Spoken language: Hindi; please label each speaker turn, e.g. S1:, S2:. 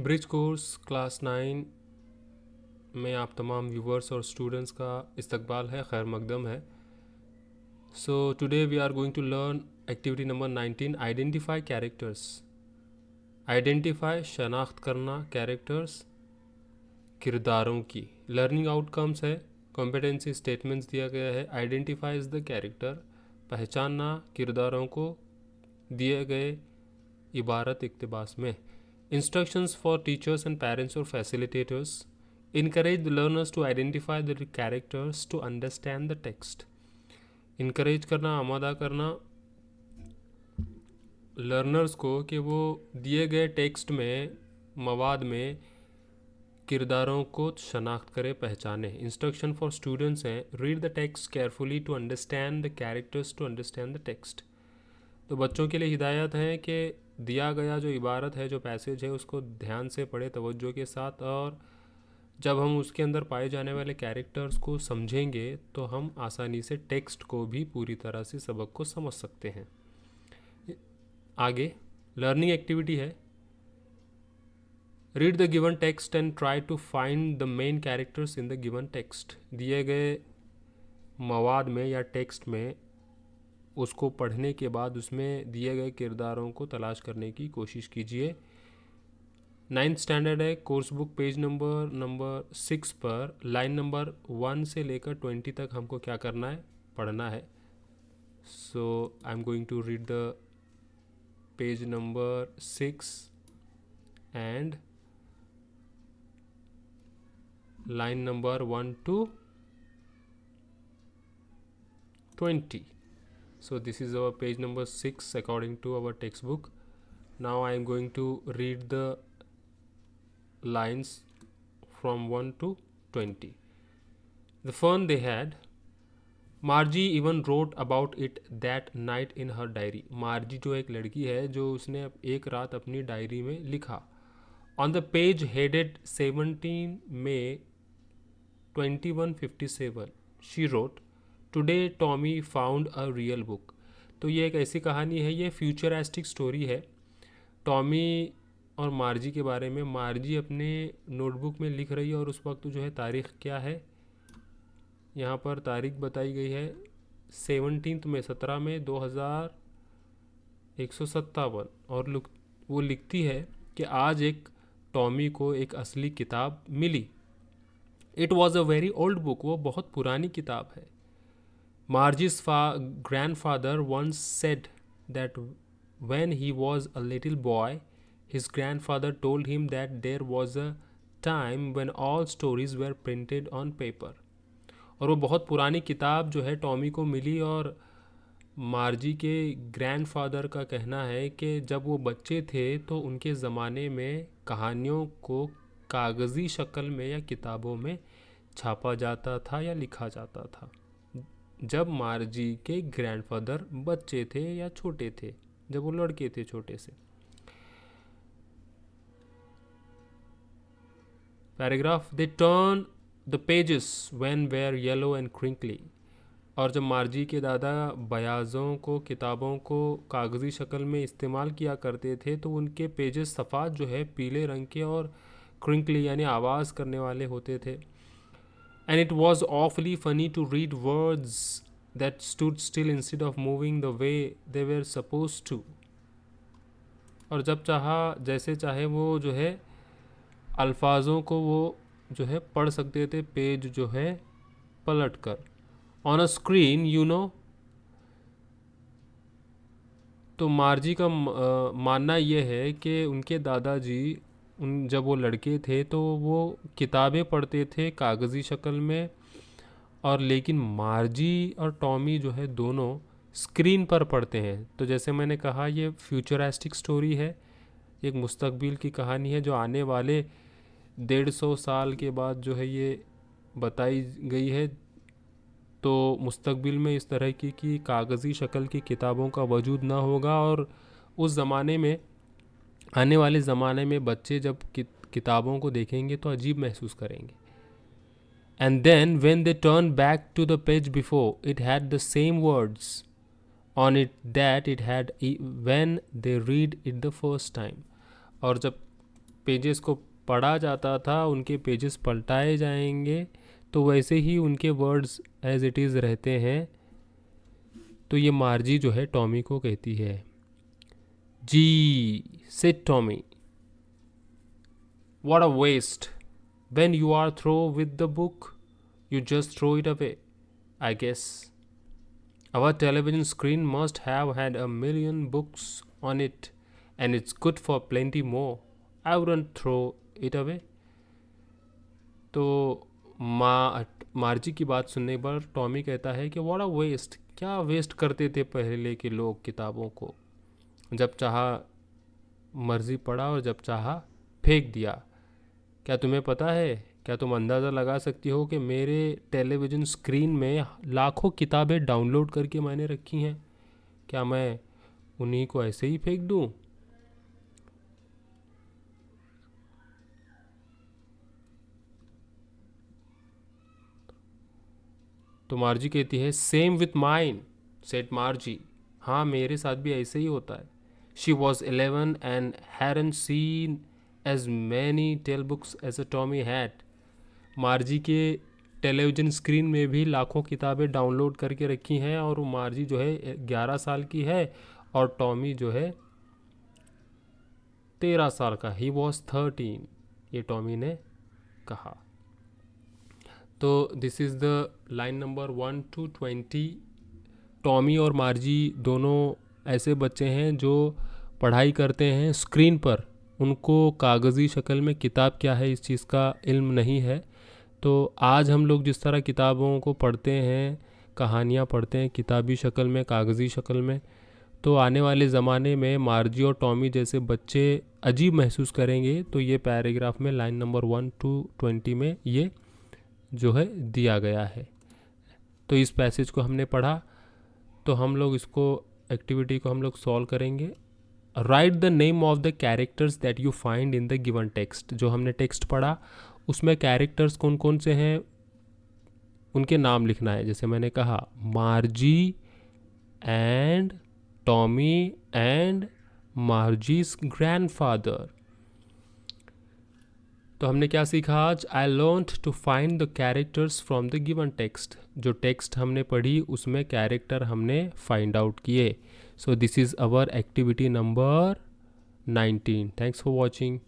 S1: ब्रिज कोर्स क्लास 9 में आप तमाम व्यूवर्स और स्टूडेंट्स का इस्तकबाल है, खैर मकदम है। So today we are going to learn activity number 19, identify characters. Identify शनाख्त करना, कैरेक्टर्स किरदारों की। लर्निंग आउटकम्स है, कॉम्पिटेंसी स्टेटमेंट्स दिया गया है। आइडेंटिफाई इज़ द कैरेक्टर, पहचानना किरदारों को दिए गए इबारत इक्तबास में। Instructions for teachers and parents और facilitators, encourage the learners to identify the characters to understand the text। Encourage करना, आमादा करना लर्नर्स को कि वो दिए गए टेक्स्ट में, मवाद में किरदारों को शनाख्त करे, पहचाने। इंस्ट्रक्शन फॉर स्टूडेंट्स हैं, read the text carefully to understand the characters to understand the text. तो बच्चों के लिए हिदायत है कि दिया गया जो इबारत है, जो पैसेज है, उसको ध्यान से पढ़े, तवज्जो के साथ, और जब हम उसके अंदर पाए जाने वाले कैरेक्टर्स को समझेंगे तो हम आसानी से टेक्स्ट को भी पूरी तरह से सबक को समझ सकते हैं। आगे लर्निंग एक्टिविटी है, read the given text and try to find the main characters in the given text. दिए गए मवाद में या टेक्स्ट में उसको पढ़ने के बाद उसमें दिए गए किरदारों को तलाश करने की कोशिश कीजिए। 9th स्टैंडर्ड है, कोर्स बुक पेज नंबर 6 पर लाइन नंबर 1 से लेकर 20 तक हमको क्या करना है, पढ़ना है। So I am going to read the page number 6 and line number 1 to 20। So this is our page number 6 according to our textbook. Now I am going to read the lines from 1 to 20. The fun they had. Margie even wrote about it that night in her diary. Margie जो एक लड़की है, जो उसने एक रात अपनी डायरी में लिखा। On the page headed 17 May 2157, she wrote, Today Tommy found a real book। तो ये एक ऐसी कहानी है, ये फ्यूचरिस्टिक स्टोरी है टॉमी और मार्जी के बारे में। मार्जी अपने नोटबुक में लिख रही है और उस वक्त जो है तारीख़ क्या है, यहाँ पर तारीख़ बताई गई है 17 में 2157, और वो लिखती है कि आज एक टॉमी को एक असली किताब मिली। It was a very old book, वो बहुत पुरानी किताब है। Margie's grandfather once said that when he was a little boy, his grandfather told him that there was a time when all stories were printed on paper। और वो बहुत पुरानी किताब जो है टॉमी को मिली, और मार्जी के ग्रैंडफादर का कहना है कि जब वो बच्चे थे तो उनके ज़माने में कहानियों को कागज़ी शक्ल में या किताबों में छापा जाता था या लिखा जाता था, जब मार्जी के ग्रैंडफादर बच्चे थे या छोटे थे, जब वो लड़के थे छोटे से। Paragraph, they turn the pages when were yellow and crinkly. और जब मार्जी के दादा बयाज़ों को, किताबों को कागज़ी शक्ल में इस्तेमाल किया करते थे तो उनके पेजेस सफ़ाद जो है पीले रंग के और क्रिंकली यानी आवाज़ करने वाले होते थे। And it was awfully funny to read words that stood still instead of moving the way they were supposed to। और जब चाहा जैसे चाहे वो जो है अल्फाजों को वो जो है पढ़ सकते थे, पेज जो है पलट कर। On a screen you know. तो मार्जी का मानना ये है कि उनके दादाजी जब वो लड़के थे तो वो किताबें पढ़ते थे कागज़ी शक्ल में, और लेकिन मार्जी और टॉमी जो है दोनों स्क्रीन पर पढ़ते हैं। तो जैसे मैंने कहा, ये फ्यूचरिस्टिक स्टोरी है, एक मुस्तकबिल की कहानी है जो आने वाले 150 साल के बाद जो है ये बताई गई है। तो मुस्तकबिल में इस तरह की कागज़ी शक्ल की किताबों का वजूद ना होगा, और उस ज़माने में, आने वाले ज़माने में बच्चे जब किताबों को देखेंगे तो अजीब महसूस करेंगे। And then when they turned back to the page before, it had the same words on it that it had when they read it the first time। और जब पेजेस को पढ़ा जाता था, उनके पेजेस पलटाए जाएंगे, तो वैसे ही उनके वर्ड्स एज इट इज़ रहते हैं। तो ये मार्जी जो है टॉमी को कहती है, she said Tommy, what a waste, when you are through with the book you just throw it away, I guess our television screen must have had a million books on it, and it's good for plenty more. I wouldn't throw it away. तो मार्जी की बात सुनने पर टॉमी कहता है कि व्हाट अ वेस्ट, क्या वेस्ट करते थे पहले के लोग किताबों को, जब चाहा मर्जी पढ़ा और जब चाहा फेंक दिया। क्या तुम्हें पता है, क्या तुम अंदाज़ा लगा सकती हो कि मेरे टेलीविज़न स्क्रीन में लाखों किताबें डाउनलोड करके मैंने रखी हैं, क्या मैं उन्हीं को ऐसे ही फेंक दूं? तो मार्जी कहती है, same with mine, said Margie, हाँ मेरे साथ भी ऐसे ही होता है। She was 11 and hadn't seen as many telebooks as a Tommy had. Margie के टेलीविज़न स्क्रीन में भी लाखों किताबें डाउनलोड करके रखी हैं, और वो मार्जी जो है 11 साल की है और टॉमी जो है 13 साल का। ही वॉज 13, ये टॉमी ने कहा। तो this is the line number 1 to 20। Tommy और मार्जी दोनों ऐसे बच्चे हैं जो पढ़ाई करते हैं स्क्रीन पर, उनको कागज़ी शक्ल में किताब क्या है इस चीज़ का इल्म नहीं है। तो आज हम लोग जिस तरह किताबों को पढ़ते हैं, कहानियाँ पढ़ते हैं किताबी शक्ल में, कागज़ी शक्ल में, तो आने वाले ज़माने में मार्जी और टॉमी जैसे बच्चे अजीब महसूस करेंगे। तो ये पैराग्राफ में लाइन नंबर 1 to 20 में ये जो है दिया गया है। तो इस पैसेज को हमने पढ़ा, तो हम लोग इसको एक्टिविटी को हम लोग सॉल्व करेंगे। Right the name of the characters that you find in the given text. जो हमने टेक्स्ट पढ़ा उसमें कैरेक्टर्स कौन कौन से हैं उनके नाम लिखना है। जैसे मैंने कहा, Margie and Tommy and Margie's grandfather. तो हमने क्या सीखा आज? I learned to find the characters from the given text. जो टेक्स्ट हमने पढ़ी उसमें कैरेक्टर हमने फाइंड आउट किए। So this is our activity number 19। Thanks for watching.